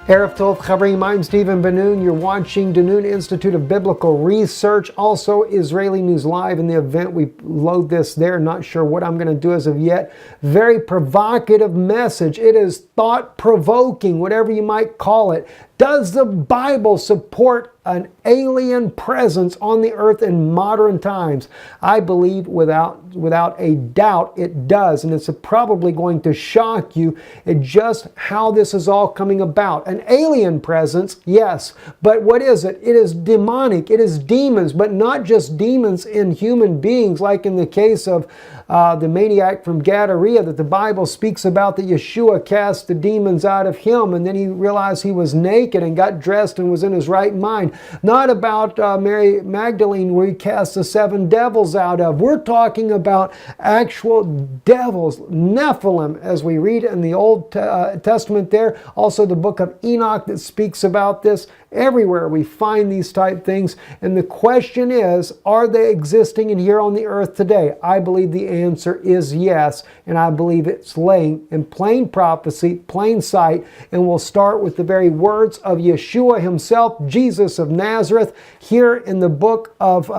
Erev Tov Chavrim, I'm Stephen Ben-Nun. You're watching Ben-Nun Institute of Biblical Research, also Israeli News Live. In the event we load this there, not sure what I'm going to do as of yet. Very provocative message. It is thought-provoking, whatever you might call it. Does the Bible support an alien presence on the earth in modern times? I believe without a doubt it does, and it's probably going to shock you at just how this is all coming about. An alien presence, yes, but what is it? It is demonic, it is demons, but not just demons in human beings, like in the case of the maniac from Gadara that the Bible speaks about, that Yeshua cast the demons out of him, and then he realized he was naked and got dressed and was in his right mind. Not about Mary Magdalene, where he cast the 7 devils out of. We're talking about actual devils, Nephilim, as we read in the Old Testament there. Also the book of Enoch that speaks about this. Everywhere we find these type things. And the question is, are they existing in here on the earth today? I believe the answer is yes. And I believe it's laying in plain prophecy, plain sight. And we'll start with the very words of Yeshua himself, Jesus of Nazareth, here in the book of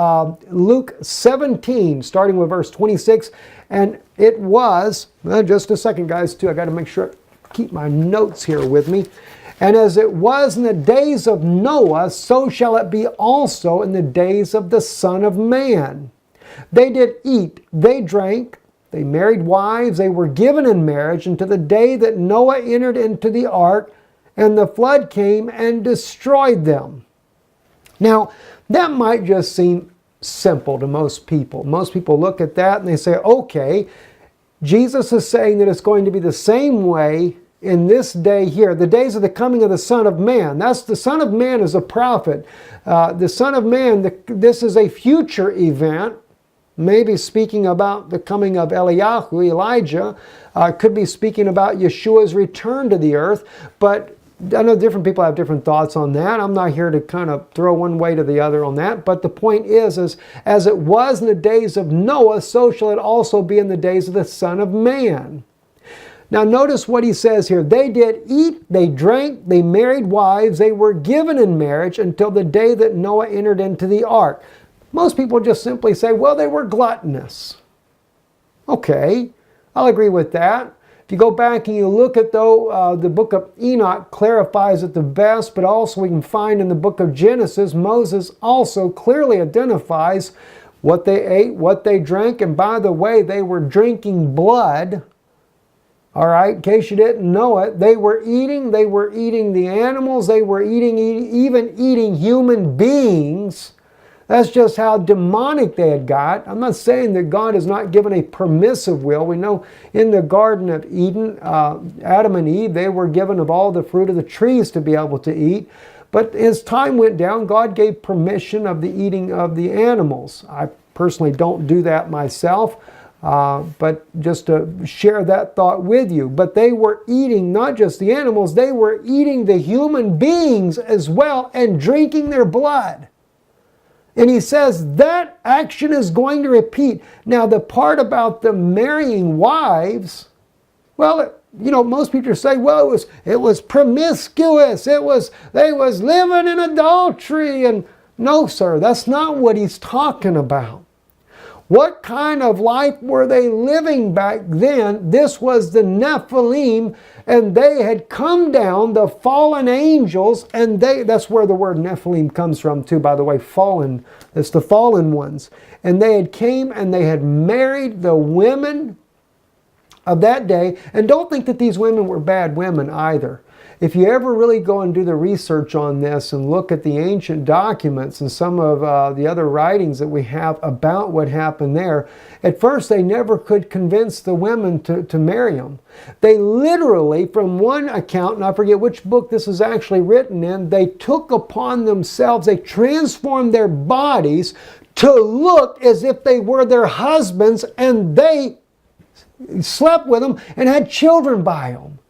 Luke 17, starting with verse 26. And it was, just a second guys too, I got to make sure I keep my notes here with me. And as it was in the days of Noah, so shall it be also in the days of the Son of Man. They did eat, they drank, they married wives, they were given in marriage until the day that Noah entered into the ark, and the flood came and destroyed them. Now, that might just seem simple to most people. Most people look at that and they say, okay, Jesus is saying that it's going to be the same way in this day here, the days of the coming of the Son of Man. That's the Son of Man is a prophet. The Son of Man, this is a future event, maybe speaking about the coming of Eliyahu, Elijah, could be speaking about Yeshua's return to the earth, but I know different people have different thoughts on that. I'm not here to kind of throw one way to the other on that, but the point is as it was in the days of Noah, so shall it also be in the days of the Son of Man. Now notice what he says here. They did eat, they drank, they married wives, they were given in marriage until the day that Noah entered into the ark. Most people just simply say, well, they were gluttonous. Okay, I'll agree with that. If you go back and you look at the book of Enoch clarifies it the best, but also we can find in the book of Genesis, Moses also clearly identifies what they ate, what they drank, and by the way, they were drinking blood. All right, in case you didn't know it, they were eating the animals, they were even eating human beings. That's just how demonic they had got. I'm not saying that God has not given a permissive will. We know in the Garden of Eden, Adam and Eve, they were given of all the fruit of the trees to be able to eat. But as time went down, God gave permission of the eating of the animals. I personally don't do that myself. But just to share that thought with you. But they were eating not just the animals, they were eating the human beings as well and drinking their blood. And he says that action is going to repeat. Now the part about them marrying wives, well, most people say, well, it was promiscuous. They was living in adultery. And no, sir, that's not what he's talking about. What kind of life were they living back then? This was the Nephilim, and they had come down, the fallen angels, and that's where the word Nephilim comes from too, by the way, fallen. It's the fallen ones. And they had came and they had married the women of that day. And don't think that these women were bad women either. If you ever really go and do the research on this and look at the ancient documents and some of the other writings that we have about what happened there, at first they never could convince the women to marry them. They literally, from one account, and I forget which book this is actually written in, they took upon themselves, they transformed their bodies to look as if they were their husbands, and they slept with them and had children by them.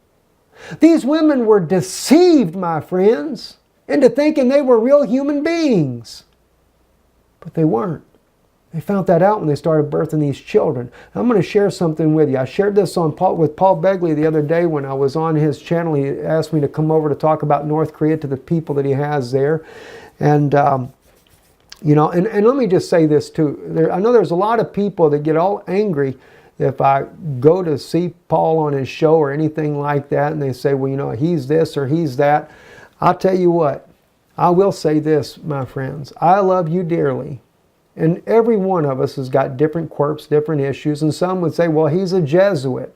These women were deceived, my friends, into thinking they were real human beings. But they weren't. They found that out when they started birthing these children. I'm going to share something with you. I shared this with Paul Begley the other day when I was on his channel. He asked me to come over to talk about North Korea to the people that he has there. And, you know, and let me just say this too. I know there's a lot of people that get all angry if I go to see Paul on his show or anything like that, and they say, well, you know, he's this or he's that. I'll tell you what, I will say this, my friends. I love you dearly. And every one of us has got different quirks, different issues. And some would say, well, he's a Jesuit.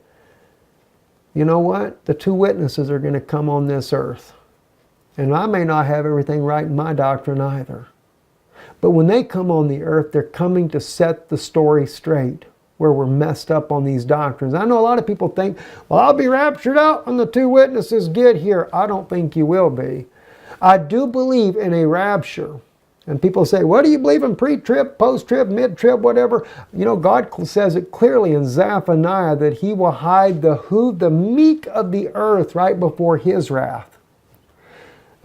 You know what? The two witnesses are going to come on this earth. And I may not have everything right in my doctrine either. But when they come on the earth, they're coming to set the story straight where we're messed up on these doctrines. I know a lot of people think, well, I'll be raptured out when the two witnesses get here. I don't think you will be. I do believe in a rapture. And people say, what do you believe in pre-trib, post-trib, mid-trib, whatever? You know, God says it clearly in Zephaniah that He will hide the meek of the earth right before His wrath.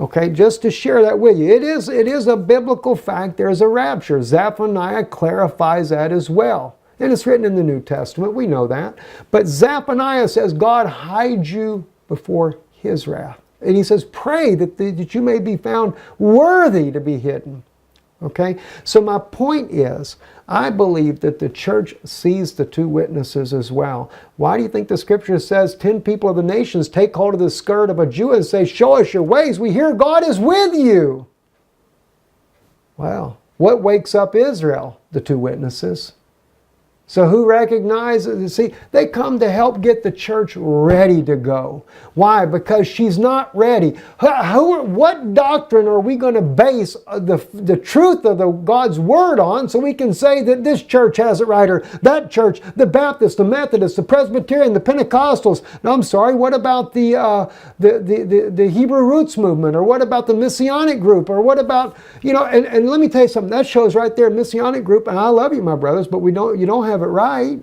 Okay, just to share that with you. It is a biblical fact. There's a rapture. Zephaniah clarifies that as well. And it's written in the New Testament. We know that. But Zephaniah says God hides you before His wrath. And he says, pray that you may be found worthy to be hidden. Okay? So my point is, I believe that the church sees the two witnesses as well. Why do you think the scripture says 10 people of the nations take hold of the skirt of a Jew and say, show us your ways. We hear God is with you. Well, what wakes up Israel? The two witnesses. So who recognizes? See, they come to help get the church ready to go. Why? Because she's not ready. What doctrine are we going to base the truth of God's Word on so we can say that this church has it right, or that church, the Baptist, the Methodist, the Presbyterian, the Pentecostals? No, I'm sorry, what about the Hebrew Roots movement? Or what about the Messianic group? Or what about, you know, and let me tell you something, that shows right there, Messianic group, and I love you, my brothers, but you don't have it right.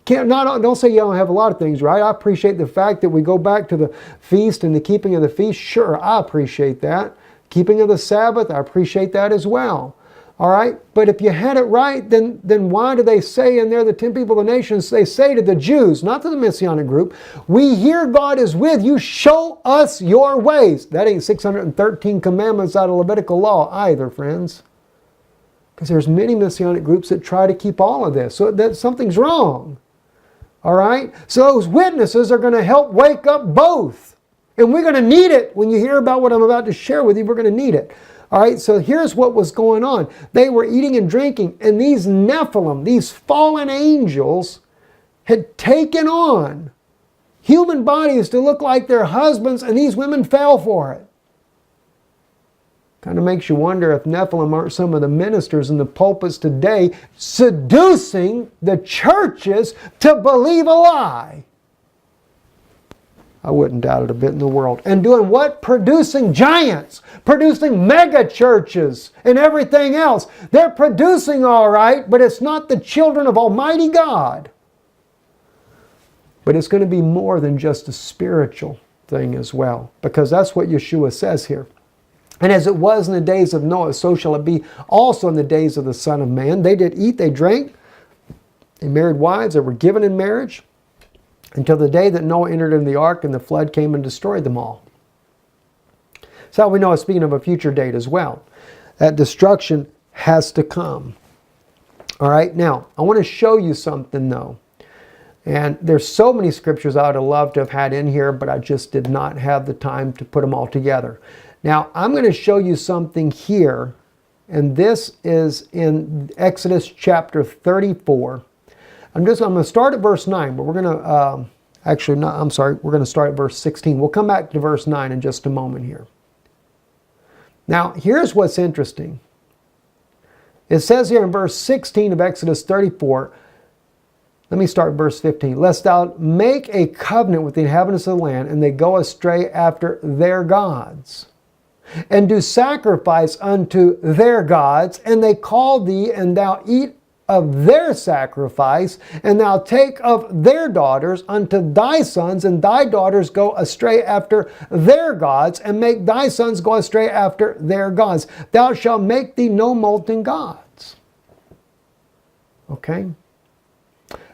Don't say you don't have a lot of things right. I appreciate the fact that we go back to the feast and the keeping of the feast. Sure, I appreciate that. Keeping of the Sabbath, I appreciate that as well. All right? But if you had it right, then why do they say in there, the 10 people of the nations, they say to the Jews, not to the Messianic group, we hear God is with you, show us your ways. That ain't 613 commandments out of Levitical law either, friends. Because there's many Messianic groups that try to keep all of this. So that something's wrong. All right? So those witnesses are going to help wake up both. And we're going to need it. When you hear about what I'm about to share with you, we're going to need it. All right? So here's what was going on. They were eating and drinking. And these Nephilim, these fallen angels, had taken on human bodies to look like their husbands. And these women fell for it. Kind of makes you wonder if Nephilim aren't some of the ministers in the pulpits today seducing the churches to believe a lie. I wouldn't doubt it a bit in the world. And doing what? Producing giants, producing mega churches and everything else. They're producing all right, but it's not the children of Almighty God. But it's going to be more than just a spiritual thing as well, because that's what Yeshua says here. And as it was in the days of Noah, so shall it be also in the days of the Son of Man. They did eat, they drank, they married wives, they were given in marriage, until the day that Noah entered into the ark and the flood came and destroyed them all. So we know it's speaking of a future date as well. That destruction has to come. All right, now, I want to show you something though. And there's so many scriptures I would have loved to have had in here, but I just did not have the time to put them all together. Now, I'm going to show you something here, and this is in Exodus chapter 34. I'm going to start at verse 9, but we're going to, we're going to start at verse 16. We'll come back to verse 9 in just a moment here. Now, here's what's interesting. It says here in verse 16 of Exodus 34, let me start at verse 15. Lest thou make a covenant with the inhabitants of the land, and they go astray after their gods, and do sacrifice unto their gods, and they call thee, and thou eat of their sacrifice, and thou take of their daughters unto thy sons, and thy daughters go astray after their gods, and make thy sons go astray after their gods. Thou shalt make thee no molten gods. Okay?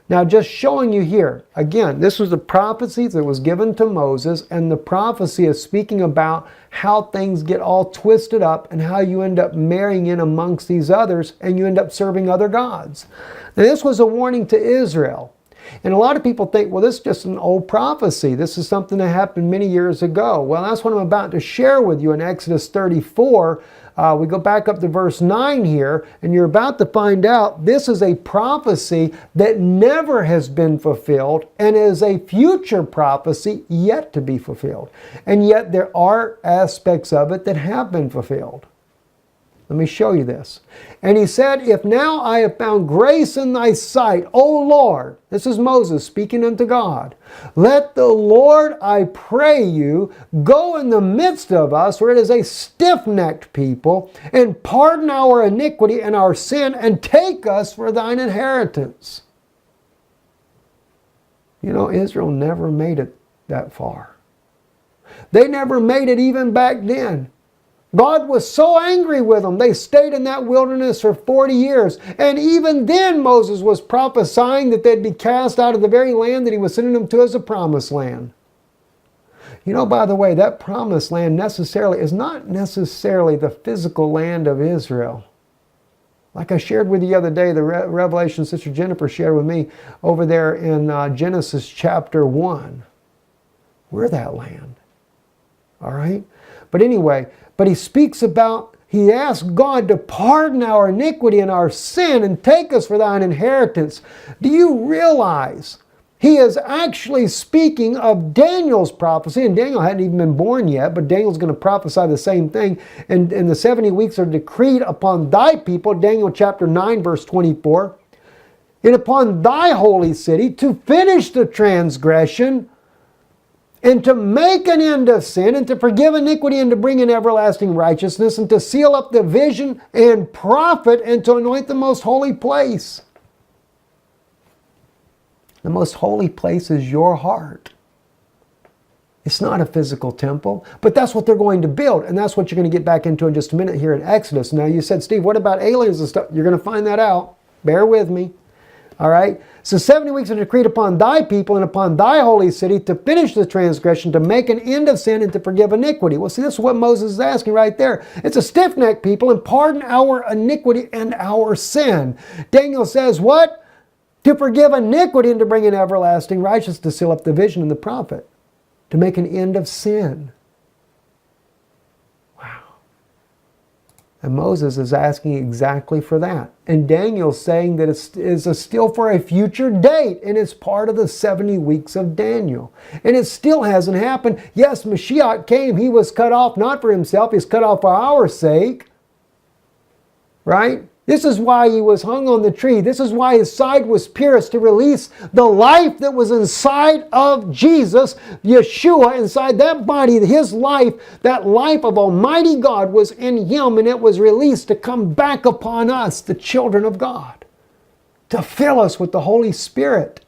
Now, just showing you here, again, this was a prophecy that was given to Moses, and the prophecy is speaking about how things get all twisted up and how you end up marrying in amongst these others and you end up serving other gods. Now, this was a warning to Israel. And a lot of people think, well, this is just an old prophecy. This is something that happened many years ago. Well, that's what I'm about to share with you in Exodus 34. We go back up to verse 9 here, and you're about to find out this is a prophecy that never has been fulfilled and is a future prophecy yet to be fulfilled. And yet there are aspects of it that have been fulfilled. Let me show you this. And he said, if now I have found grace in thy sight, O Lord, this is Moses speaking unto God, let the Lord, I pray you, go in the midst of us, for it is a stiff-necked people, and pardon our iniquity and our sin, and take us for thine inheritance. You know, Israel never made it that far. They never made it even back then. God was so angry with them. They stayed in that wilderness for 40 years. And even then Moses was prophesying that they'd be cast out of the very land that he was sending them to as a promised land. You know, by the way, that promised land is not necessarily the physical land of Israel. Like I shared with you the other day, the revelation Sister Jennifer shared with me over there in Genesis chapter 1. We're that land. All right? But anyway, but he speaks about, he asks God to pardon our iniquity and our sin and take us for thine inheritance. Do you realize he is actually speaking of Daniel's prophecy? And Daniel hadn't even been born yet, but Daniel's going to prophesy the same thing. And the 70 weeks are decreed upon thy people, Daniel chapter 9, verse 24, and upon thy holy city to finish the transgression, and to make an end of sin, and to forgive iniquity, and to bring in everlasting righteousness, and to seal up the vision and prophet, and to anoint the most holy place. The most holy place is your heart. It's not a physical temple, but that's what they're going to build, and that's what you're going to get back into in just a minute here in Exodus. Now, you said, Steve, what about aliens and stuff? You're going to find that out. Bear with me. All right? So 70 weeks are decreed upon thy people and upon thy holy city to finish the transgression, to make an end of sin, and to forgive iniquity. Well, see, this is what Moses is asking right there. It's a stiff-necked people, and pardon our iniquity and our sin. Daniel says what? To forgive iniquity and to bring in everlasting righteousness, to seal up the vision and the prophet, to make an end of sin. And Moses is asking exactly for that. And Daniel's saying that it is still for a future date, and it's part of the 70 weeks of Daniel. And it still hasn't happened. Yes, Mashiach came. He was cut off not for himself. He's cut off for our sake. Right? This is why he was hung on the tree. This is why his side was pierced, to release the life that was inside of Jesus, Yeshua, inside that body. His life, that life of Almighty God was in him, and it was released to come back upon us, the children of God, to fill us with the Holy Spirit.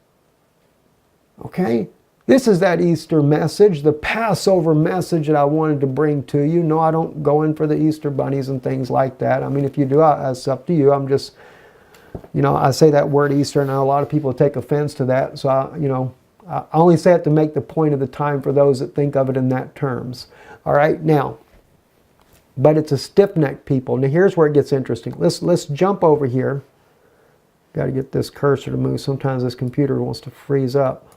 Okay? This is that Easter message, the Passover message that I wanted to bring to you. No, I don't go in for the Easter bunnies and things like that. I mean, if you do, it's up to you. I'm just, I say that word Easter, and a lot of people take offense to that. So, I only say it to make the point of the time for those that think of it in that terms. All right, now, but it's a stiff-necked people. Now, here's where it gets interesting. Let's jump over here. Got to get this cursor to move. Sometimes this computer wants to freeze up.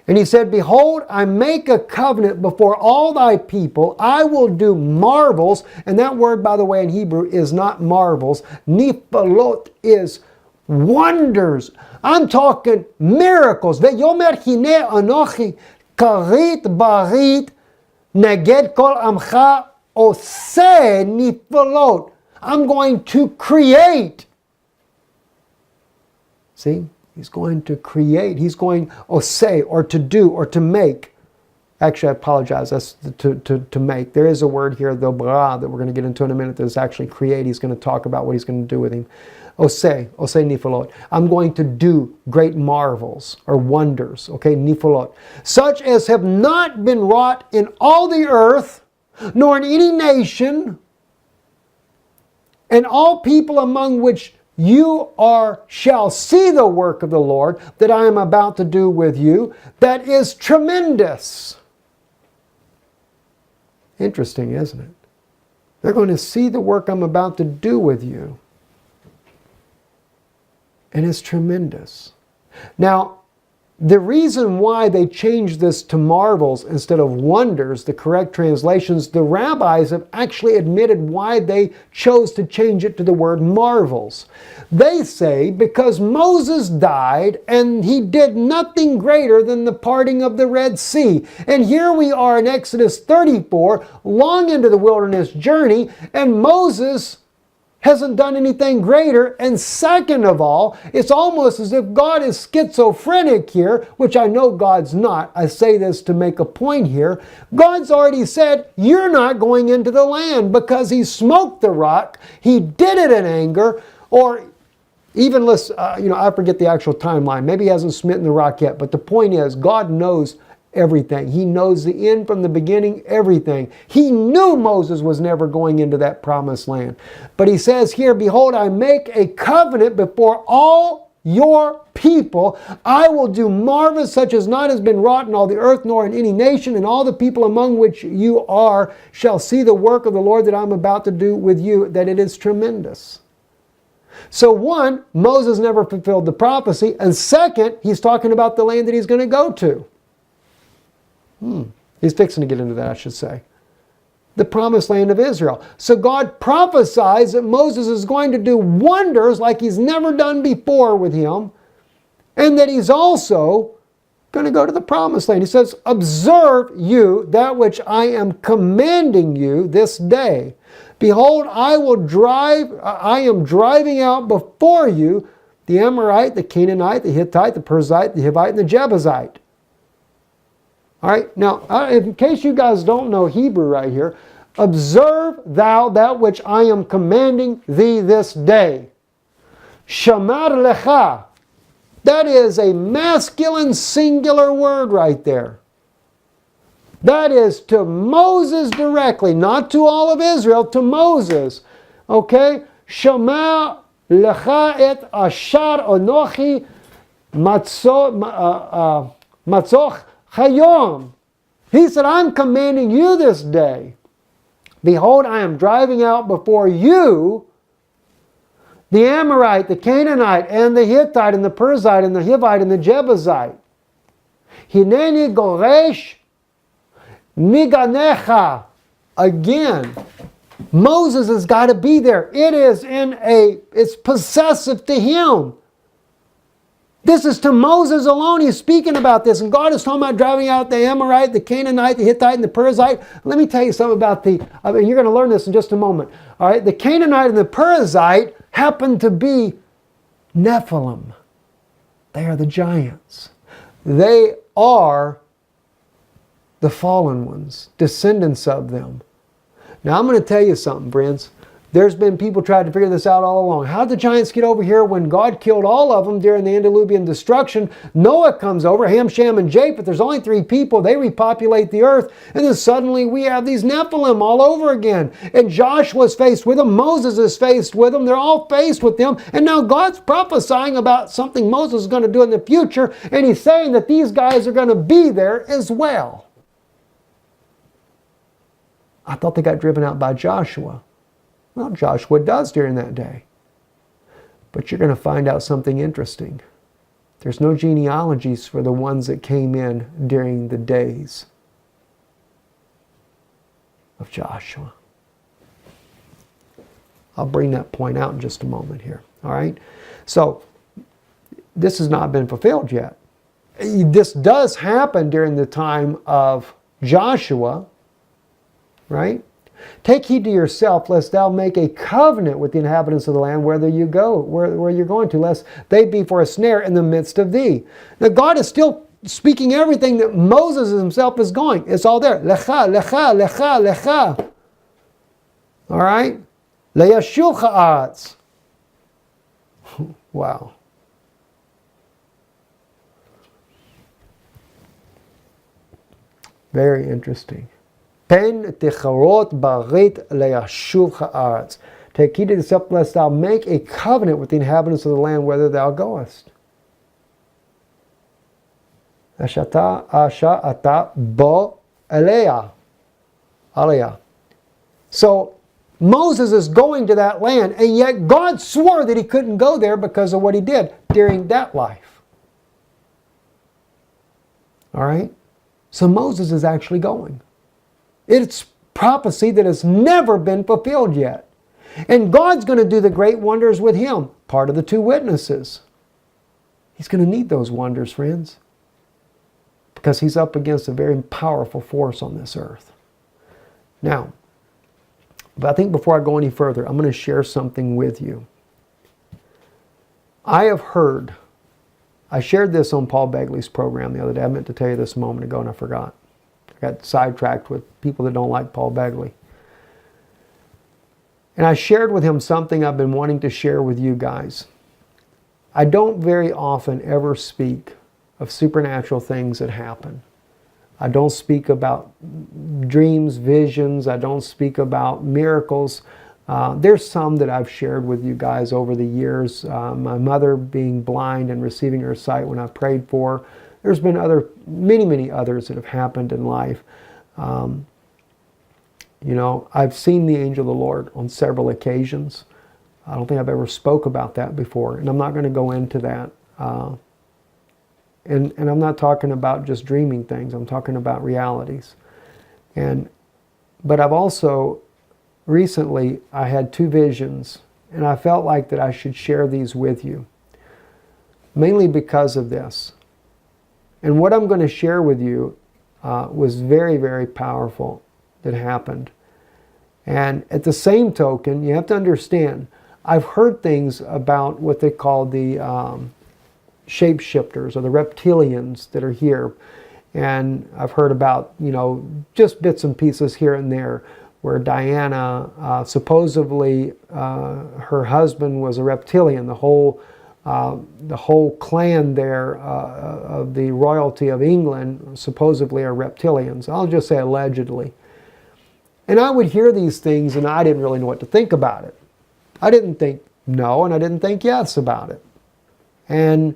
And he said, behold, I make a covenant before all thy people. I will do marvels. And that word, by the way, in Hebrew is not marvels. Nifalot is wonders. I'm talking miracles. Ve'yomer hine anochi karit barit neged kol amcha oseh nifalot. I'm going to create. See? He's going to create. He's going, say, or to do, or to make. Actually, I apologize. That's to make. There is a word here, the bra, that we're going to get into in a minute, that is actually create. He's going to talk about what he's going to do with him. Oseh nifalot. I'm going to do great marvels or wonders. Okay, nifalot. Such as have not been wrought in all the earth, nor in any nation, and all people among which shall see the work of the Lord that I am about to do with you, that is tremendous. Interesting, isn't it? They're going to see the work I'm about to do with you. And it's tremendous. Now, the reason why they changed this to marvels instead of wonders, the correct translations, the rabbis have actually admitted why they chose to change it to the word marvels. They say because Moses died and he did nothing greater than the parting of the Red Sea. And here we are in Exodus 34, long into the wilderness journey, and Moses hasn't done anything greater. And second of all, it's almost as if God is schizophrenic here, which I know God's not. I say this to make a point here. God's already said, you're not going into the land, because he smoked the rock. He did it in anger, or even less, I forget the actual timeline. Maybe he hasn't smitten the rock yet. But the point is, God knows everything. He knows the end from the beginning, everything. He knew Moses was never going into that promised land. But he says here, behold, I make a covenant before all your people. I will do marvels such as not has been wrought in all the earth, nor in any nation, and all the people among which you are shall see the work of the Lord that I'm about to do with you, that it is tremendous. So one, Moses never fulfilled the prophecy, and second, he's talking about the land that he's going to go to. He's fixing to get into that, I should say. The promised land of Israel. So God prophesies that Moses is going to do wonders like he's never done before with him, and that he's also going to go to the promised land. He says, observe you that which I am commanding you this day. Behold, I am driving out before you the Amorite, the Canaanite, the Hittite, the Perizzite, the Hivite, and the Jebusite. All right, now, in case you guys don't know Hebrew right here, observe thou that which I am commanding thee this day. Shamar lecha. That is a masculine singular word right there. That is to Moses directly, not to all of Israel, to Moses. Okay? Shamar lecha et ashar onochi matzoch Hayom. He said, I'm commanding you this day. Behold, I am driving out before you the Amorite, the Canaanite, and the Hittite, and the Perizzite, and the Hivite, and the Jebusite. Hineni goresh miganecha. Again, Moses has got to be there. It's possessive to him. This is to Moses alone. He's speaking about this. And God is talking about driving out the Amorite, the Canaanite, the Hittite, and the Perizzite. Let me tell you something about you're going to learn this in just a moment. All right, the Canaanite and the Perizzite happen to be Nephilim. They are the giants. They are the fallen ones, descendants of them. Now I'm going to tell you something, friends. There's been people trying to figure this out all along. How did the giants get over here when God killed all of them during the antediluvian destruction? Noah comes over, Ham, Shem, and Japheth. There's only 3 people. They repopulate the earth. And then suddenly we have these Nephilim all over again. And Joshua's faced with them. Moses is faced with them. They're all faced with them. And now God's prophesying about something Moses is going to do in the future. And he's saying that these guys are going to be there as well. I thought they got driven out by Joshua. Well, Joshua does during that day. But you're going to find out something interesting. There's no genealogies for the ones that came in during the days of Joshua. I'll bring that point out in just a moment here. All right? So, this has not been fulfilled yet. This does happen during the time of Joshua, right? Take heed to yourself, lest thou make a covenant with the inhabitants of the land where you go, where you're going to, lest they be for a snare in the midst of thee. Now God is still speaking everything that Moses himself is going. It's all there. Lecha, lecha, lecha, lecha. All right? Leyashuv ha'aretz. Wow. Very interesting. Pen techarot barit leyashuv ha'aretz. Take heed to thyself, lest thou make a covenant with the inhabitants of the land whither thou goest. Ashata asha ata bo eleah. Aliyah. So Moses is going to that land, and yet God swore that he couldn't go there because of what he did during that life. All right? So Moses is actually going. It's prophecy that has never been fulfilled yet. And God's going to do the great wonders with him, part of the two witnesses. He's going to need those wonders, friends, because he's up against a very powerful force on this earth. Now, but I think before I go any further, I'm going to share something with you. I have heard, I shared this on Paul Begley's program the other day. I meant to tell you this a moment ago and I forgot. I got sidetracked with people that don't like Paul Begley. And I shared with him something I've been wanting to share with you guys. I don't very often ever speak of supernatural things that happen. I don't speak about dreams, visions. I don't speak about miracles. There's some that I've shared with you guys over the years. My mother being blind and receiving her sight when I prayed for her. There's been many others that have happened in life. You know, I've seen the angel of the Lord on several occasions. I don't think I've ever spoke about that before, and I'm not going to go into that. And I'm not talking about just dreaming things. I'm talking about realities. But I've also, recently, I had two visions, and I felt like that I should share these with you, mainly because of this. And what I'm going to share with you was very, very powerful that happened. And at the same token, you have to understand, I've heard things about what they call the shapeshifters or the reptilians that are here. And I've heard about, you know, just bits and pieces here and there where Diana, supposedly her husband was a reptilian. The whole clan there of the royalty of England supposedly are reptilians. I'll just say allegedly. And I would hear these things and I didn't really know what to think about it. I didn't think no and I didn't think yes about it. And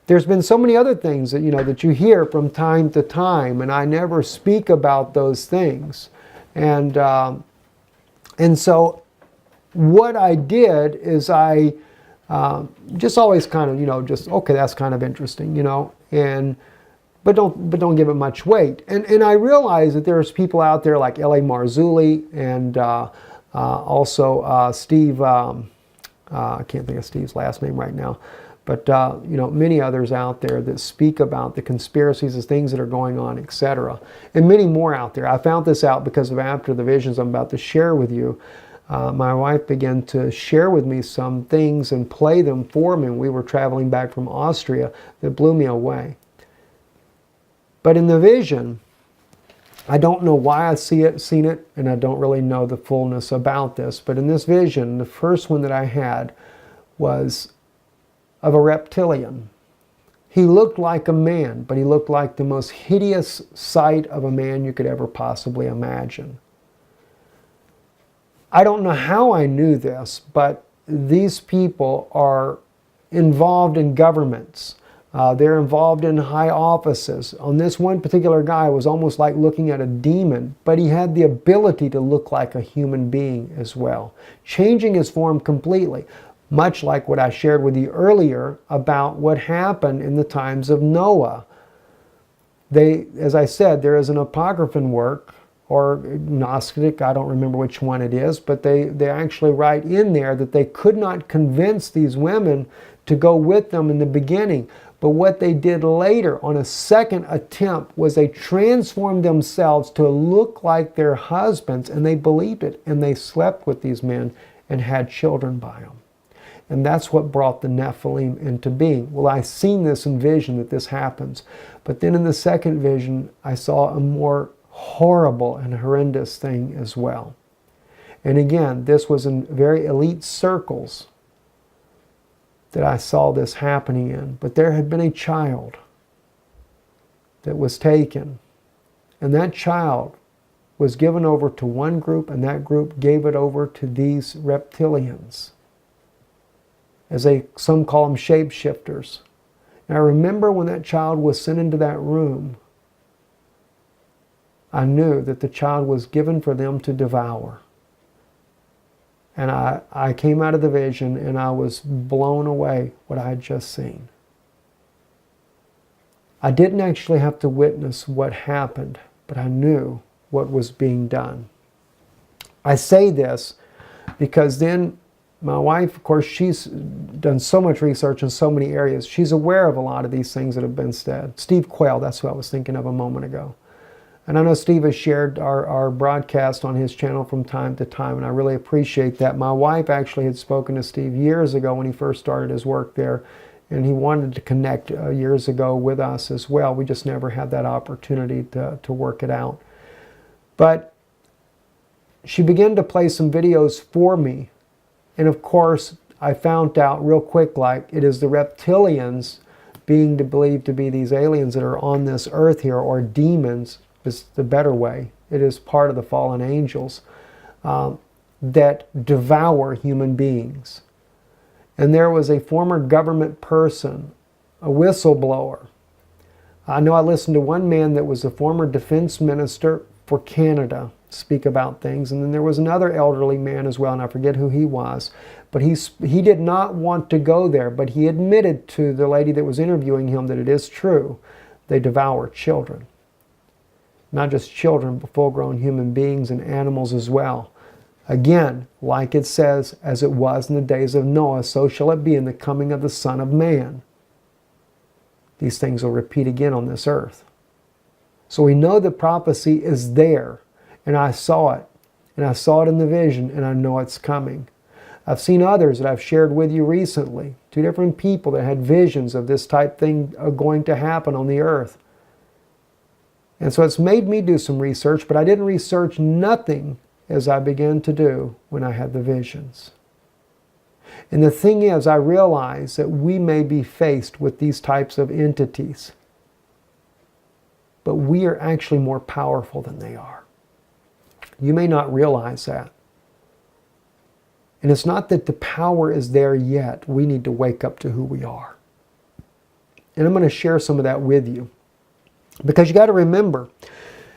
there's been so many other things that, you know, that you hear from time to time, and I never speak about those things. And so what I did is I just always kind of, you know, just, okay, that's kind of interesting, you know, but don't give it much weight. And I realize that there's people out there like L.A. Marzulli and also Steve, I can't think of Steve's last name right now, but you know, many others out there that speak about the conspiracies, the things that are going on, etc. And many more out there. I found this out because of after the visions I'm about to share with you. My wife began to share with me some things and play them for me. We were traveling back from Austria that blew me away. But in the vision, I don't know why I seen it, and I don't really know the fullness about this. But in this vision, the first one that I had was of a reptilian. He looked like a man, but he looked like the most hideous sight of a man you could ever possibly imagine. I don't know how I knew this, but these people are involved in governments. They're involved in high offices. On this one particular guy, it was almost like looking at a demon, but he had the ability to look like a human being as well, changing his form completely, much like what I shared with you earlier about what happened in the times of Noah. As I said, there is an apocryphal work, or Gnostic, I don't remember which one it is, but they actually write in there that they could not convince these women to go with them in the beginning. But what they did later on a second attempt was they transformed themselves to look like their husbands, and they believed it, and they slept with these men and had children by them. And that's what brought the Nephilim into being. Well, I seen this in vision that this happens. But then in the second vision, I saw a more horrible and horrendous thing as well. And again, this was in very elite circles that I saw this happening in. But there had been a child that was taken. And that child was given over to one group, and that group gave it over to these reptilians. Some call them shapeshifters. And I remember when that child was sent into that room, I knew that the child was given for them to devour. And I came out of the vision and I was blown away what I had just seen. I didn't actually have to witness what happened, but I knew what was being done. I say this because then my wife, of course, she's done so much research in so many areas. She's aware of a lot of these things that have been said. Steve Quayle, that's who I was thinking of a moment ago. And I know Steve has shared our broadcast on his channel from time to time, and I really appreciate that. My wife actually had spoken to Steve years ago when he first started his work there, and he wanted to connect years ago with us as well. We just never had that opportunity to work it out. But she began to play some videos for me, and of course, I found out real quick, like, it is the reptilians being believed to be these aliens that are on this earth here, or demons, is the better way. It is part of the fallen angels that devour human beings. And there was a former government person, a whistleblower. I know I listened to one man that was a former defense minister for Canada speak about things, and then there was another elderly man as well, and I forget who he was, but he did not want to go there, but he admitted to the lady that was interviewing him that it is true. They devour children. Not just children, but full-grown human beings and animals as well. Again, like it says, as it was in the days of Noah, so shall it be in the coming of the Son of Man. These things will repeat again on this earth. So we know the prophecy is there, and I saw it. And I saw it in the vision, and I know it's coming. I've seen others that I've shared with you recently. 2 different people that had visions of this type thing going to happen on the earth. And so it's made me do some research, but I didn't research nothing as I began to do when I had the visions. And the thing is, I realize that we may be faced with these types of entities, but we are actually more powerful than they are. You may not realize that. And it's not that the power is there yet. We need to wake up to who we are. And I'm going to share some of that with you. Because you got to remember,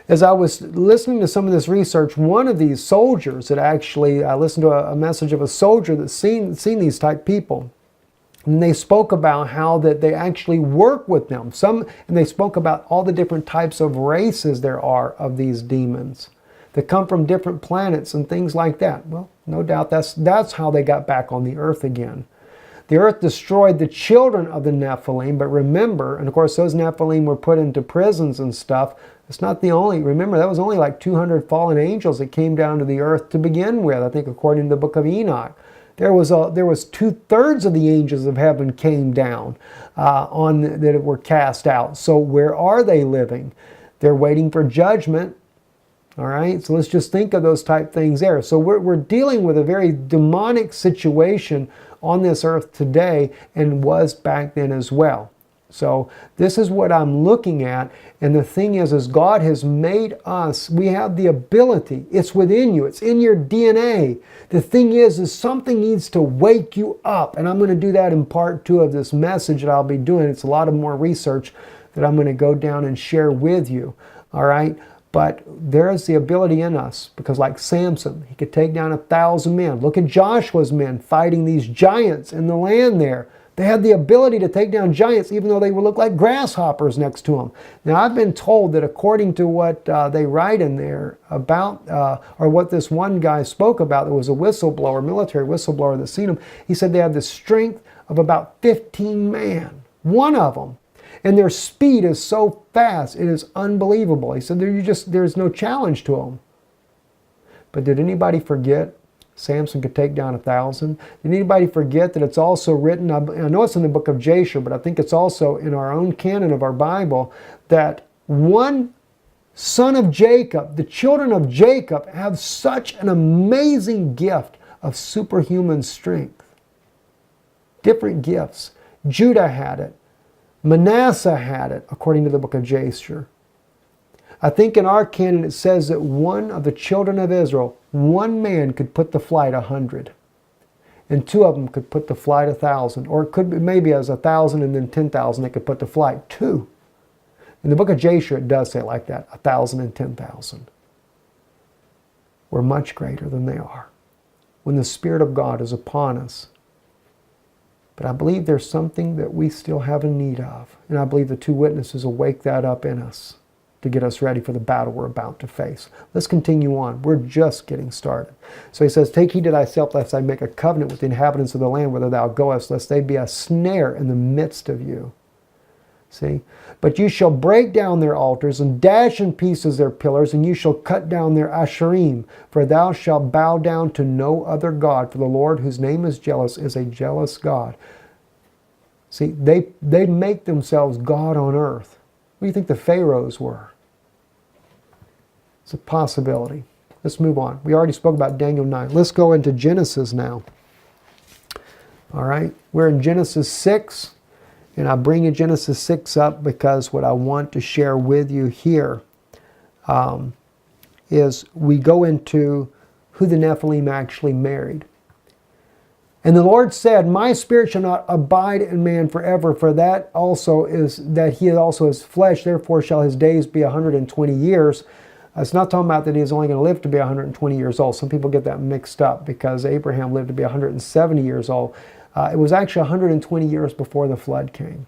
as I was listening to some of this research, one of these soldiers that actually, I listened to a message of a soldier that's seen these type people. And they spoke about how that they actually work with them. And they spoke about all the different types of races there are of these demons that come from different planets and things like that. Well, no doubt that's how they got back on the earth again. The earth destroyed the children of the Nephilim, but remember, and of course those Nephilim were put into prisons and stuff. It's not the only, remember that was only like 200 fallen angels that came down to the earth to begin with, I think according to the book of Enoch. There was 2/3 of the angels of heaven came down that were cast out. So where are they living? They're waiting for judgment. All right, so let's just think of those type things there. So we're dealing with a very demonic situation on this earth today, and was back then as well. So this is what I'm looking at, and the thing is God has made us, we have the ability, it's within you, it's in your DNA. The thing is something needs to wake you up, and I'm going to do that in part 2 of this message that I'll be doing. It's a lot of more research that I'm going to go down and share with you, all right? But there is the ability in us, because like Samson, he could take down 1,000 men. Look at Joshua's men fighting these giants in the land there. They had the ability to take down giants even though they would look like grasshoppers next to them. Now I've been told that according to what they write in there about, or what this one guy spoke about, that was a whistleblower, military whistleblower that's seen them, he said they have the strength of about 15 men, one of them. And their speed is so fast, it is unbelievable. He said there's no challenge to them. But did anybody forget Samson could take down 1,000? Did anybody forget that it's also written, I know it's in the book of Yeshua, but I think it's also in our own canon of our Bible, that one son of Jacob, the children of Jacob, have such an amazing gift of superhuman strength. Different gifts. Judah had it. Manasseh had it, according to the book of Jasher. I think in our canon it says that one of the children of Israel, one man could put to flight 100. And two of them could put to flight 1,000. Or it could be maybe as 1,000 and then 10,000 they could put to flight. Two. In the book of Yeshua it does say it like that, 1,000 and 10,000. We're much greater than they are when the Spirit of God is upon us. But I believe there's something that we still have a need of. And I believe the two witnesses will wake that up in us to get us ready for the battle we're about to face. Let's continue on. We're just getting started. So he says, take heed to thyself, lest I make a covenant with the inhabitants of the land whither thou goest, lest they be a snare in the midst of you. See? But you shall break down their altars and dash in pieces their pillars, and you shall cut down their asherim. For thou shalt bow down to no other God, for the Lord, whose name is jealous, is a jealous God. See, they make themselves God on earth. What do you think the pharaohs were? It's a possibility. Let's move on. We already spoke about Daniel 9. Let's go into Genesis now. All right, we're in Genesis 6. And I bring you Genesis 6 up because what I want to share with you here is we go into who the Nephilim actually married. And the Lord said, my spirit shall not abide in man forever, for that also is that he also is flesh, therefore shall his days be 120 years. It's not talking about that he is only going to live to be 120 years old. Some people get that mixed up because Abraham lived to be 170 years old. It was actually 120 years before the flood came.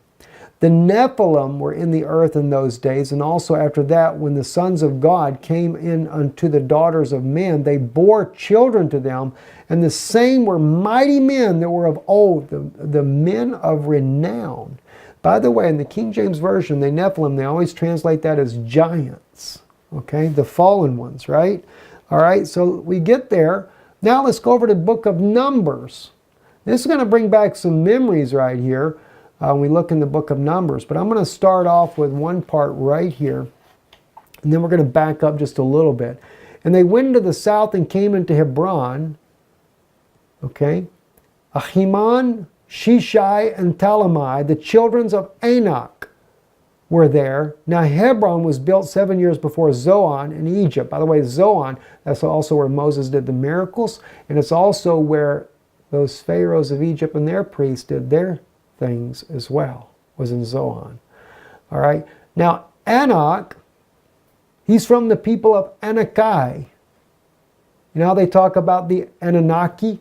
The Nephilim were in the earth in those days, and also after that, when the sons of God came in unto the daughters of men, they bore children to them, and the same were mighty men that were of old, the men of renown. By the way, in the King James Version, the Nephilim, they always translate that as giants, okay? The fallen ones, right? All right, so we get there. Now let's go over to the book of Numbers. This is going to bring back some memories right here when we look in the book of Numbers. But I'm going to start off with one part right here. And then we're going to back up just a little bit. And they went into the south and came into Hebron. Okay. Ahiman, Shishai, and Talamai, the children of Anak, were there. Now Hebron was built 7 years before Zoan in Egypt. By the way, Zoan, that's also where Moses did the miracles. And it's also where those pharaohs of Egypt and their priests did their things as well, was in Zoan. All right. Now, Anak, he's from the people of Anakai. You know how they talk about the Anunnaki?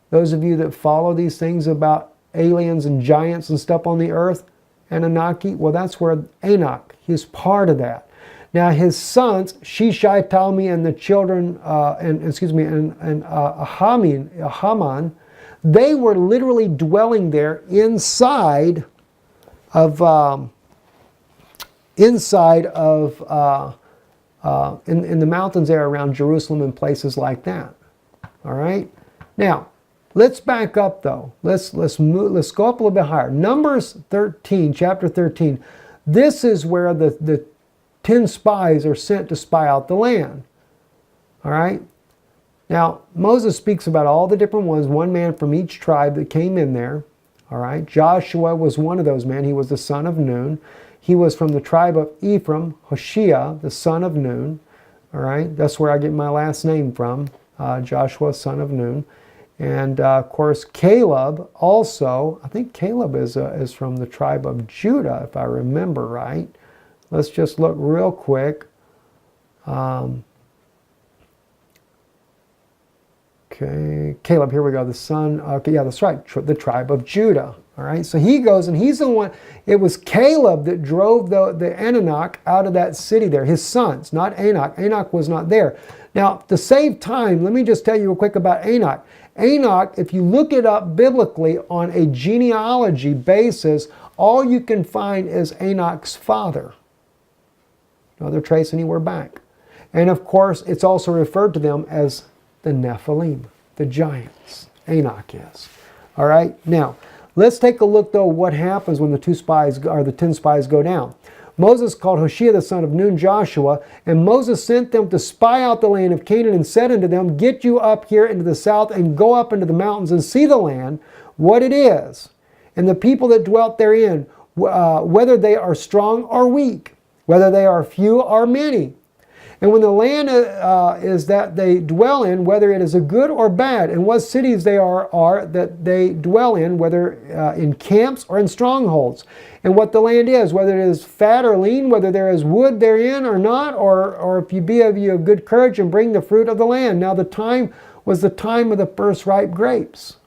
Those of you that follow these things about aliens and giants and stuff on the earth, Anunnaki, well, that's where Anak, he's part of that. Now his sons, Shishai, Talmi, and the children, Haman, they were literally dwelling there inside of in the mountains there around Jerusalem and places like that. All right. Now let's back up though. Let's go up a little bit higher. Numbers 13, chapter 13. This is where the 10 spies are sent to spy out the land. All right. Now, Moses speaks about all the different ones, one man from each tribe that came in there. All right. Joshua was one of those men. He was the son of Nun. He was from the tribe of Ephraim, Hoshea, the son of Nun. All right. That's where I get my last name from, Joshua, son of Nun. And, of course, Caleb also, I think Caleb is from the tribe of Judah, if I remember right. Let's just look real quick. Okay, Caleb, here we go. The son, okay, yeah, that's right, the tribe of Judah. All right, so he goes and he's the one, it was Caleb that drove the Anak out of that city there, his sons, not Anak. Anak was not there. Now, to save time, let me just tell you real quick about Anak. Anak, if you look it up biblically on a genealogy basis, all you can find is Anak's father. No other trace anywhere back. And of course, it's also referred to them as the Nephilim, the giants. Anak is. All right, now, let's take a look though what happens when the 10 spies go down. Moses called Hoshea the son of Nun Joshua, and Moses sent them to spy out the land of Canaan and said unto them, get you up here into the south and go up into the mountains and see the land, what it is, and the people that dwelt therein, whether they are strong or weak. whether they are few or many. And when the land is that they dwell in, whether it is a good or bad, and what cities they are that they dwell in, whether in camps or in strongholds, and what the land is, whether it is fat or lean, whether there is wood therein or not, or if you be of you of good courage and bring the fruit of the land. Now the time was the time of the first ripe grapes.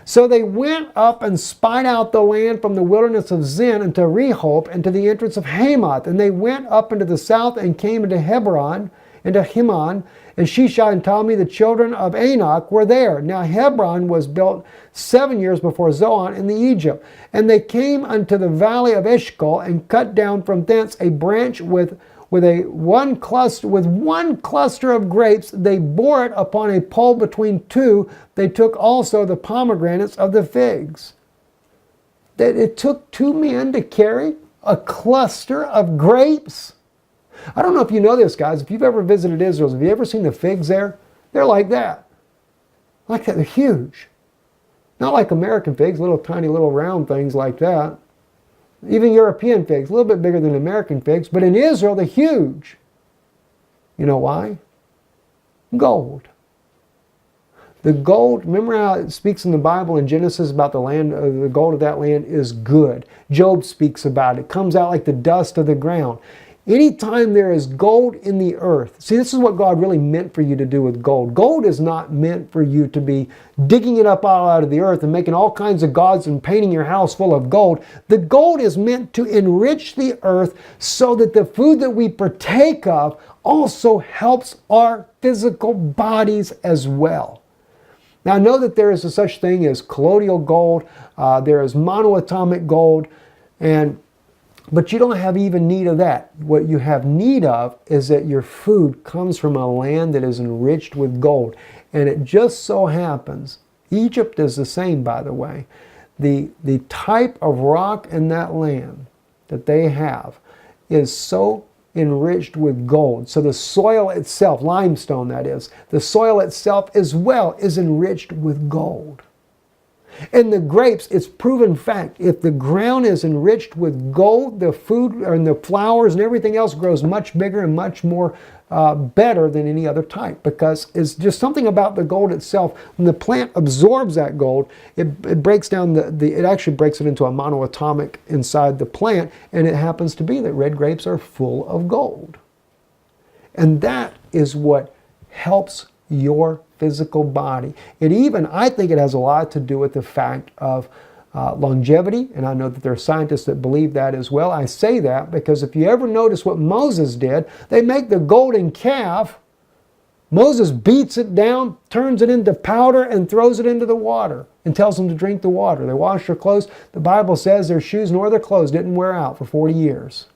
So they went up and spied out the land from the wilderness of Zin unto Rehob and to the entrance of Hamath. And they went up into the south and came into Hebron, into Himon, and Sheshai and Talmi, the children of Anak, were there. Now Hebron was built 7 years before Zoan in the Egypt. And they came unto the valley of Eshcol and cut down from thence a branch with one cluster of grapes. They bore it upon a pole between two. They took also the pomegranates of the figs. That it took 2 men to carry a cluster of grapes. I don't know if you know this, guys. If you've ever visited Israel, have you ever seen the figs there? They're like that. Like that. They're huge. Not like American figs, little tiny little round things like that. Even European figs, a little bit bigger than American figs, but in Israel, they're huge. You know why? Gold. The gold, remember how it speaks in the Bible in Genesis about the land, the gold of that land is good. Job speaks about it. It comes out like the dust of the ground. Anytime there is gold in the earth, see, this is what God really meant for you to do with gold. Gold is not meant for you to be digging it up all out of the earth and making all kinds of gods and painting your house full of gold. The gold is meant to enrich the earth so that the food that we partake of also helps our physical bodies as well. Now, I know that there is a such thing as colloidal gold, there is monoatomic gold, but you don't have even need of that. What you have need of is that your food comes from a land that is enriched with gold. And it just so happens, Egypt is the same, by the way. The type of rock in that land that they have is so enriched with gold. So the soil itself, limestone that is, the soil itself as well is enriched with gold. And the grapes, it's proven fact, if the ground is enriched with gold, the food and the flowers and everything else grows much bigger and much more better than any other type, because it's just something about the gold itself. When the plant absorbs that gold, it breaks down it actually breaks it into a monoatomic inside the plant, and it happens to be that red grapes are full of gold. And that is what helps your physical body. I think it has a lot to do with the fact of longevity, and I know that there are scientists that believe that as well. I say that because if you ever notice what Moses did, they make the golden calf. Moses beats it down, turns it into powder, and throws it into the water and tells them to drink the water. They wash their clothes. The Bible says their shoes nor their clothes didn't wear out for 40 years.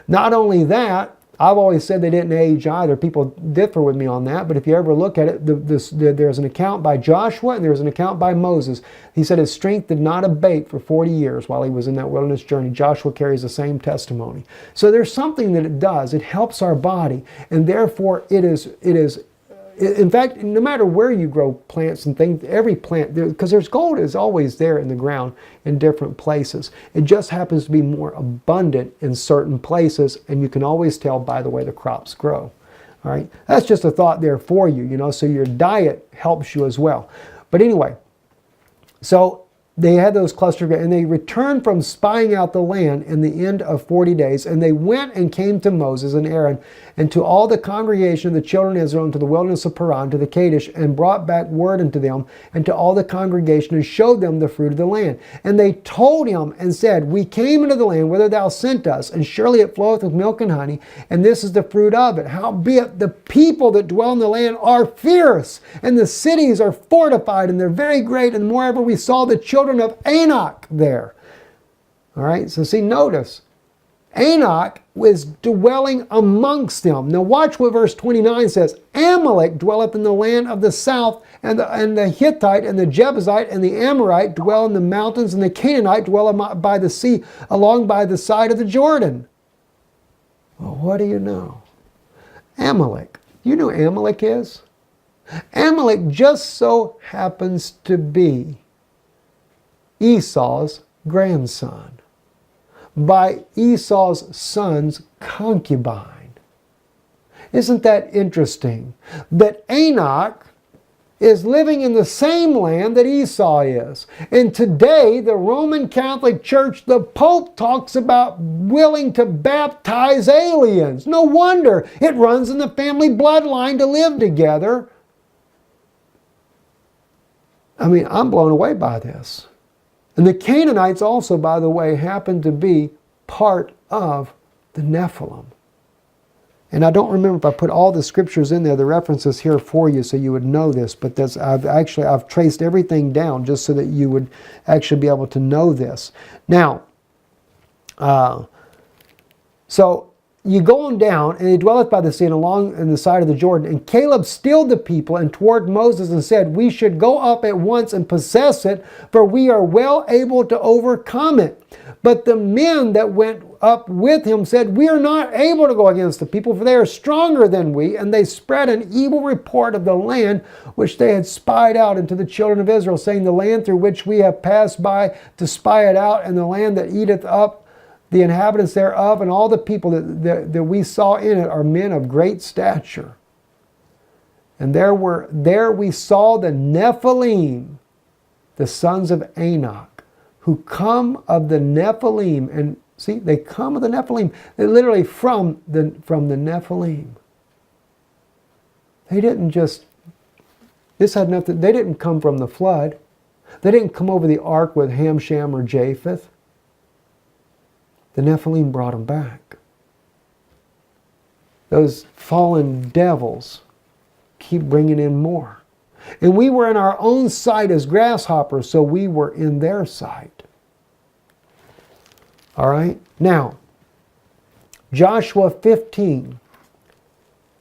Not only that, I've always said they didn't age either. People differ with me on that, but if you ever look at it, there's an account by Joshua and there's an account by Moses. He said his strength did not abate for 40 years while he was in that wilderness journey. Joshua carries the same testimony. So there's something that it does. It helps our body, and therefore it is. In fact, no matter where you grow plants and things, every plant, because there's gold is always there in the ground in different places. It just happens to be more abundant in certain places, and you can always tell by the way the crops grow. All right, that's just a thought there for you, so your diet helps you as well. But anyway, so they had those clusters, and they returned from spying out the land in the end of 40 days. And they went and came to Moses and Aaron and to all the congregation of the children of Israel into the wilderness of Paran, to the Kadesh, and brought back word unto them and to all the congregation, and showed them the fruit of the land. And they told him and said, we came into the land whither thou sent us, and surely it floweth with milk and honey, and this is the fruit of it. Howbeit the people that dwell in the land are fierce, and the cities are fortified, and they're very great, and moreover we saw the children of Anak there. All right, so see, notice, Anak was dwelling amongst them. Now watch what verse 29 says. Amalek dwelleth in the land of the south, and the Hittite and the Jebusite and the Amorite dwell in the mountains, and the Canaanite dwell by the sea along by the side of the Jordan. Well, what do you know? Amalek. You know who Amalek is? Amalek just so happens to be Esau's grandson. by Esau's son's concubine. Isn't that interesting? That Enoch is living in the same land that Esau is. And today, the Roman Catholic Church, the Pope talks about willing to baptize aliens. No wonder. It runs in the family bloodline to live together. I mean, I'm blown away by this. And the Canaanites also, by the way, happen to be part of the Nephilim. And I don't remember if I put all the scriptures in there, the references here for you so you would know this, but I've traced everything down just so that you would actually be able to know this. Now, so you go on down, and he dwelleth by the sea and along in the side of the Jordan. And Caleb stilled the people and toward Moses and said, we should go up at once and possess it, for we are well able to overcome it. But the men that went up with him said, we are not able to go against the people, for they are stronger than we. And they spread an evil report of the land which they had spied out unto the children of Israel, saying, the land through which we have passed by to spy it out, and the land that eateth up the inhabitants thereof, and all the people that we saw in it are men of great stature. And there we saw the Nephilim, the sons of Enoch, who come of the Nephilim. And see, they come of the Nephilim. They're literally from the Nephilim. They didn't just, this had nothing, they didn't come from the flood. They didn't come over the ark with Ham, Shem, or Japheth. The Nephilim brought them back. Those fallen devils keep bringing in more. And we were in our own sight as grasshoppers, so we were in their sight. All right? Now, Joshua 15,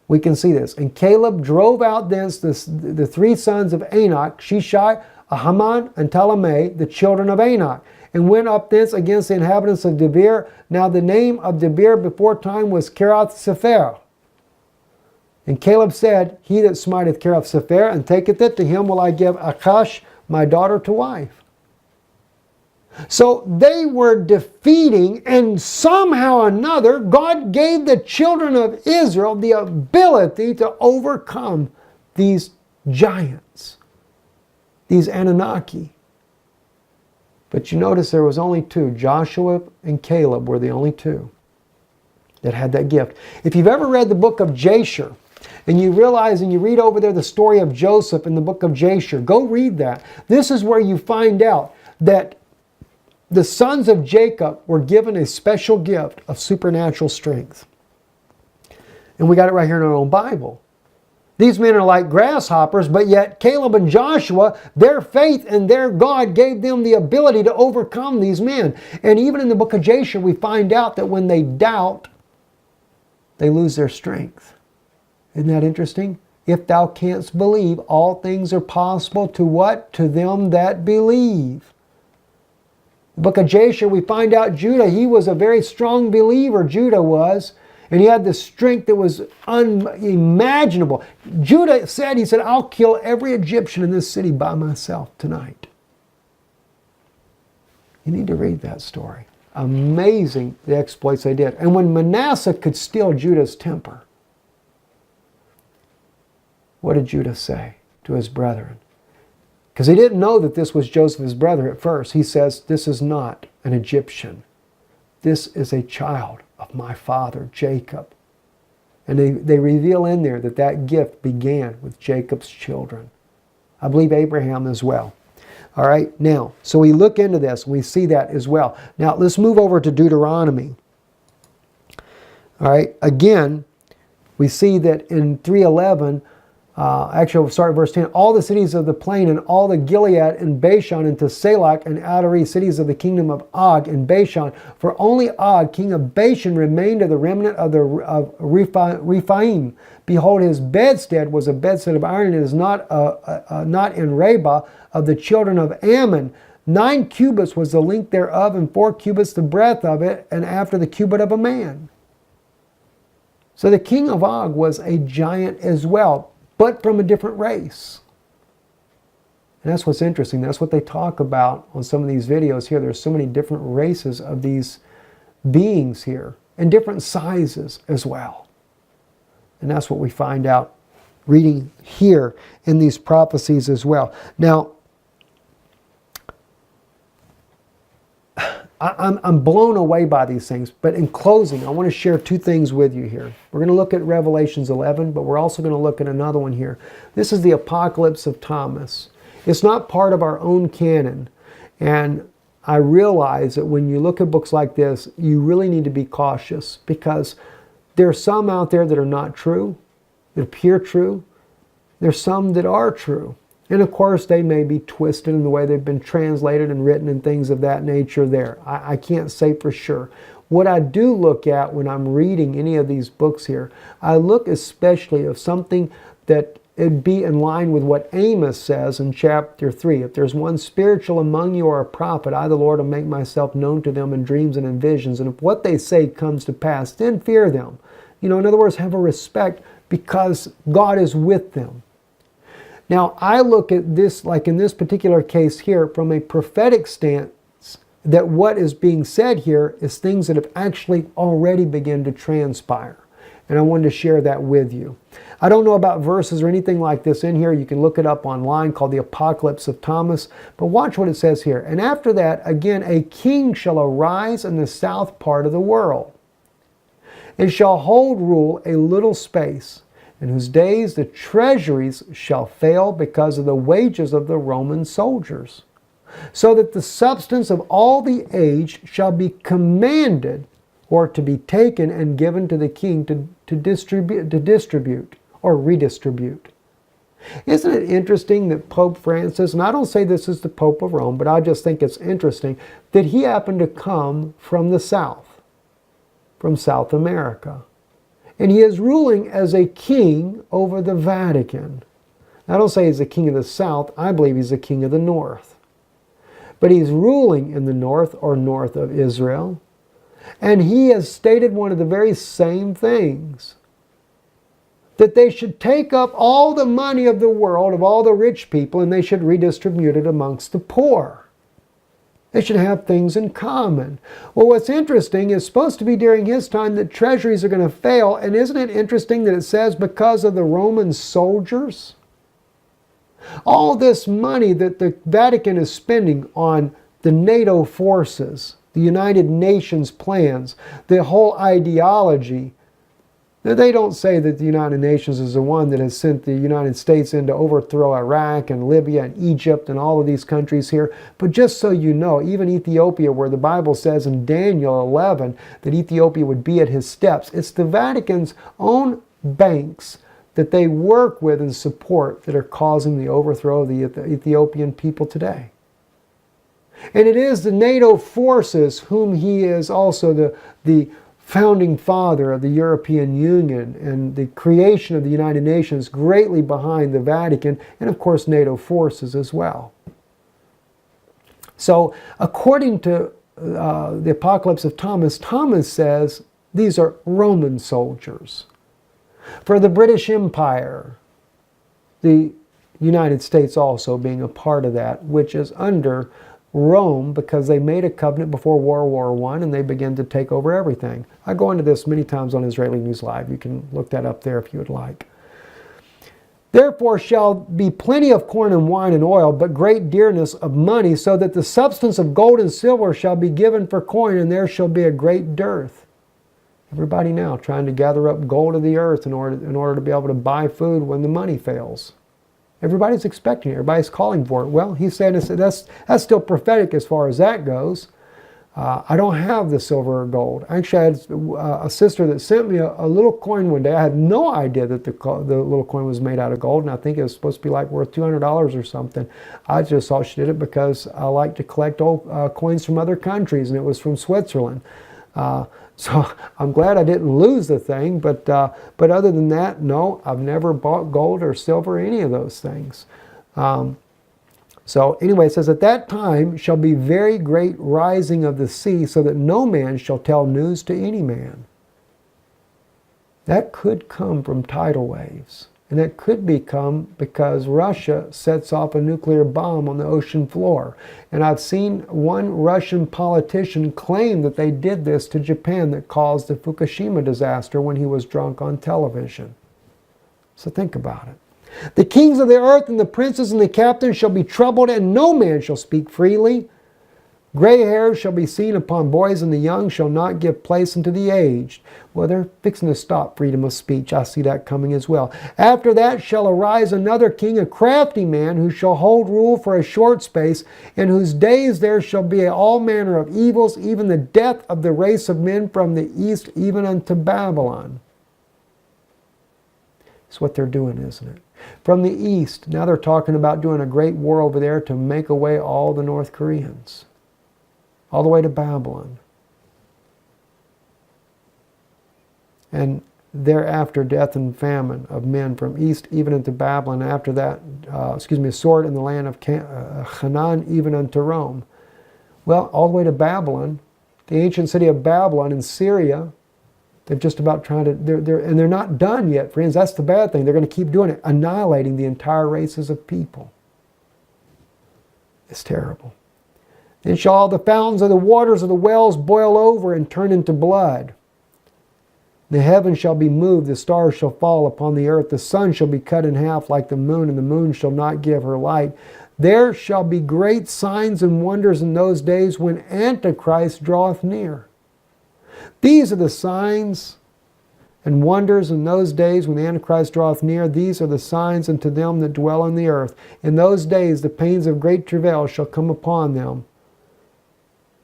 we can see this. And Caleb drove out thence the three sons of Enoch, Shishai, Ahiman, and Talmai, the children of Enoch, and went up thence against the inhabitants of Debir. Now the name of Debir before time was Kirath Sepher. And Caleb said, he that smiteth Kirath Sepher and taketh it, to him will I give Akash, my daughter, to wife. So they were defeating, and somehow or another, God gave the children of Israel the ability to overcome these giants, these Anunnaki. But you notice there was only two. Joshua and Caleb were the only two that had that gift. If you've ever read the book of Jasher, and you realize and you read over there the story of Joseph in the book of Jasher, go read that. This is where you find out that the sons of Jacob were given a special gift of supernatural strength. And we got it right here in our own Bible. These men are like grasshoppers, but yet Caleb and Joshua, their faith and their God gave them the ability to overcome these men. And even in the book of Jasher, we find out that when they doubt, they lose their strength. Isn't that interesting? If thou canst believe, all things are possible to what? To them that believe. The book of Jasher, we find out Judah, he was a very strong believer, Judah was. And he had the strength that was unimaginable. Judah said, he said, I'll kill every Egyptian in this city by myself tonight. You need to read that story. Amazing the exploits they did. And when Manasseh could steal Judah's temper, what did Judah say to his brethren? Because he didn't know that this was Joseph's brother at first. He says, this is not an Egyptian. This is a child of my father, Jacob. And they reveal in there that that gift began with Jacob's children. I believe Abraham as well. All right, now, so we look into this, and we see that as well. Now, let's move over to Deuteronomy. All right, again, we see that in 3:11, actually, we'll start at verse 10. All the cities of the plain and all the Gilead and Bashan and Tesalach and Adari, cities of the kingdom of Og and Bashan. For only Og, king of Bashan, remained of the remnant of Rephaim. Behold, his bedstead was a bedstead of iron, and it is not in Rabbah of the children of Ammon. 9 cubits was the length thereof, and 4 cubits the breadth of it, and after the cubit of a man. So the king of Og was a giant as well, but from a different race. And that's what's interesting. That's what they talk about on some of these videos here. There's so many different races of these beings here and different sizes as well. And that's what we find out reading here in these prophecies as well. Now, I'm blown away by these things, but in closing, I want to share two things with you here. We're going to look at Revelations 11, but we're also going to look at another one here. This is the Apocalypse of Thomas. It's not part of our own canon, and I realize that when you look at books like this, you really need to be cautious, because there are some out there that are not true, that appear true. There's some that are true. And of course, they may be twisted in the way they've been translated and written and things of that nature there. I can't say for sure. What I do look at when I'm reading any of these books here, I look especially of something that it'd be in line with what Amos says in chapter 3. If there's one spiritual among you or a prophet, I, the Lord, will make myself known to them in dreams and in visions. And if what they say comes to pass, then fear them. In other words, have a respect, because God is with them. Now, I look at this, like in this particular case here, from a prophetic stance, that what is being said here is things that have actually already begun to transpire. And I wanted to share that with you. I don't know about verses or anything like this in here. You can look it up online, called the Apocalypse of Thomas. But watch what it says here. And after that, again, a king shall arise in the south part of the world, and shall hold rule a little space, in whose days the treasuries shall fail because of the wages of the Roman soldiers, so that the substance of all the age shall be commanded, or to be taken and given to the king to distribute or redistribute. Isn't it interesting that Pope Francis, and I don't say this is the Pope of Rome, but I just think it's interesting, that he happened to come from the South, from South America. And he is ruling as a king over the Vatican. I don't say he's the king of the South. I believe he's the king of the North. But he's ruling in the north, or north of Israel. And he has stated one of the very same things, that they should take up all the money of the world, of all the rich people, and they should redistribute it amongst the poor. They should have things in common. Well, what's interesting is supposed to be during his time that treasuries are going to fail. And isn't it interesting that it says because of the Roman soldiers? All this money that the Vatican is spending on the NATO forces, the United Nations plans, the whole ideology. Now, they don't say that the United Nations is the one that has sent the United States in to overthrow Iraq and Libya and Egypt and all of these countries here. But just so you know, even Ethiopia, where the Bible says in Daniel 11 that Ethiopia would be at his steps, it's the Vatican's own banks that they work with and support that are causing the overthrow of the Ethiopian people today. And it is the NATO forces, whom he is also the founding father of the European Union and the creation of the United Nations, greatly behind the Vatican, and of course NATO forces as well. So according to the Apocalypse of Thomas, Thomas says these are Roman soldiers. For the British Empire, the United States also being a part of that, which is under Rome, because they made a covenant before World War I and they began to take over everything. I go into this many times on Israeli News Live. You can look that up there if you would like. Therefore shall be plenty of corn and wine and oil, but great dearness of money, so that the substance of gold and silver shall be given for coin, and there shall be a great dearth. Everybody now trying to gather up gold of the earth in order to be able to buy food when the money fails. Everybody's expecting it. Everybody's calling for it. Well, he said that's still prophetic as far as that goes. I don't have the silver or gold. Actually, I had a sister that sent me a little coin one day. I had no idea that the little coin was made out of gold, and I think it was supposed to be like worth $200 or something. I just thought she did it because I like to collect old coins from other countries, and it was from Switzerland. So I'm glad I didn't lose the thing, but other than that, no, I've never bought gold or silver, any of those things. So anyway, it says, at that time shall be very great rising of the sea, so that no man shall tell news to any man. That could come from tidal waves. And that could become because Russia sets off a nuclear bomb on the ocean floor. And I've seen one Russian politician claim that they did this to Japan that caused the Fukushima disaster when he was drunk on television. So think about it. The kings of the earth and the princes and the captains shall be troubled, and no man shall speak freely. Gray hairs shall be seen upon boys, and the young shall not give place unto the aged. Well, they're fixing to stop freedom of speech. I see that coming as well. After that shall arise another king, a crafty man, who shall hold rule for a short space, in whose days there shall be all manner of evils, even the death of the race of men from the east even unto Babylon. It's what they're doing, isn't it? From the east, now they're talking about doing a great war over there to make away all the North Koreans. All the way to Babylon. And thereafter death and famine of men from east even unto Babylon. After that, a sword in the land of Canaan even unto Rome. Well, all the way to Babylon, the ancient city of Babylon in Syria. They're just about trying to, and they're not done yet, friends. That's the bad thing. They're going to keep doing it, annihilating the entire races of people. It's terrible. Then shall all the fountains of the waters of the wells boil over and turn into blood. The heavens shall be moved, the stars shall fall upon the earth, the sun shall be cut in half like the moon, and the moon shall not give her light. There shall be great signs and wonders in those days when Antichrist draweth near. These are the signs and wonders in those days when the Antichrist draweth near. These are the signs unto them that dwell on the earth. In those days the pains of great travail shall come upon them.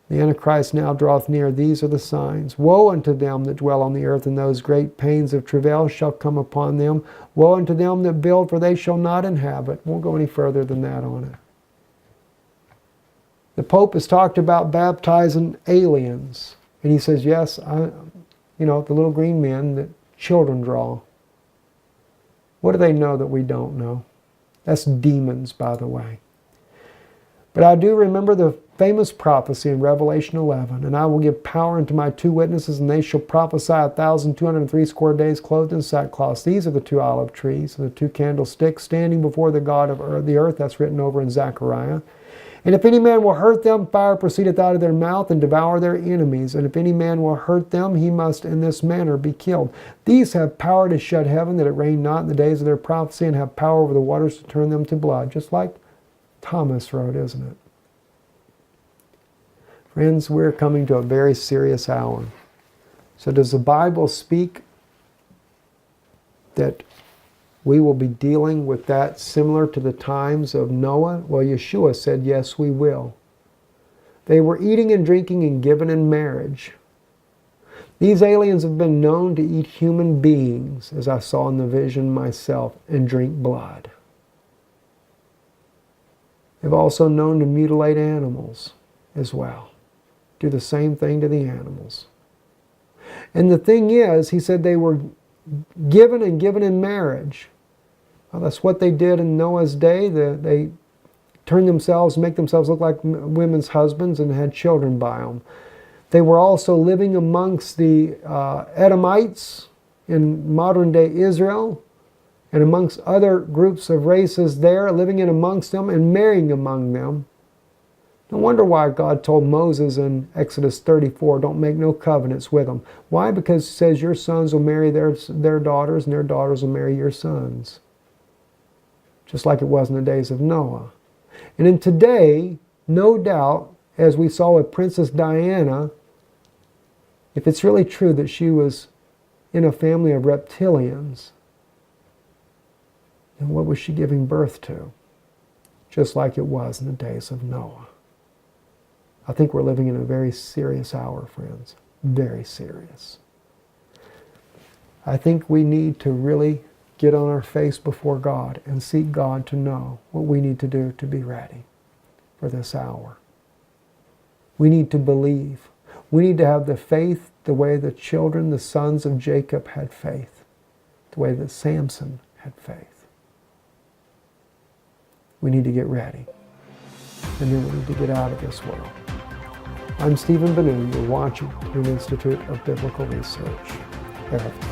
The Antichrist now draweth near. These are the signs. Woe unto them that dwell on the earth, and those great pains of travail shall come upon them. Woe unto them that build, for they shall not inhabit. Won't go any further than that on it. The Pope has talked about baptizing aliens. And he says, yes, the little green men that children draw. What do they know that we don't know? That's demons, by the way. But I do remember the famous prophecy in Revelation 11, and I will give power unto my 2 witnesses, and they shall prophesy 1,260 days clothed in sackcloth. These are the 2 olive trees and the 2 candlesticks standing before the God of the earth. That's written over in Zechariah. And if any man will hurt them, fire proceedeth out of their mouth and devour their enemies. And if any man will hurt them, he must in this manner be killed. These have power to shut heaven, that it rain not in the days of their prophecy, and have power over the waters to turn them to blood. Just like Thomas wrote, isn't it? Friends, we're coming to a very serious hour. So does the Bible speak that we will be dealing with that similar to the times of Noah? Well, Yeshua said, yes, we will. They were eating and drinking and given in marriage. These aliens have been known to eat human beings, as I saw in the vision myself, and drink blood. They've also known to mutilate animals as well. Do the same thing to the animals. And the thing is, he said they were given and given in marriage. Well, that's what they did in Noah's day. They turned themselves, make themselves look like women's husbands, and had children by them. They were also living amongst the Edomites in modern-day Israel, and amongst other groups of races there, living in amongst them and marrying among them. No wonder why God told Moses in Exodus 34, don't make no covenants with them. Why? Because he says your sons will marry their daughters, and their daughters will marry your sons. Just like it was in the days of Noah. And in today, no doubt, as we saw with Princess Diana, if it's really true that she was in a family of reptilians, then what was she giving birth to? Just like it was in the days of Noah. I think we're living in a very serious hour, friends. Very serious. I think we need to really get on our face before God and seek God to know what we need to do to be ready for this hour. We need to believe. We need to have the faith the way the children, the sons of Jacob had faith, the way that Samson had faith. We need to get ready. And then we need to get out of this world. I'm Stephen Benoon. You're watching the Institute of Biblical Research. Prophesy.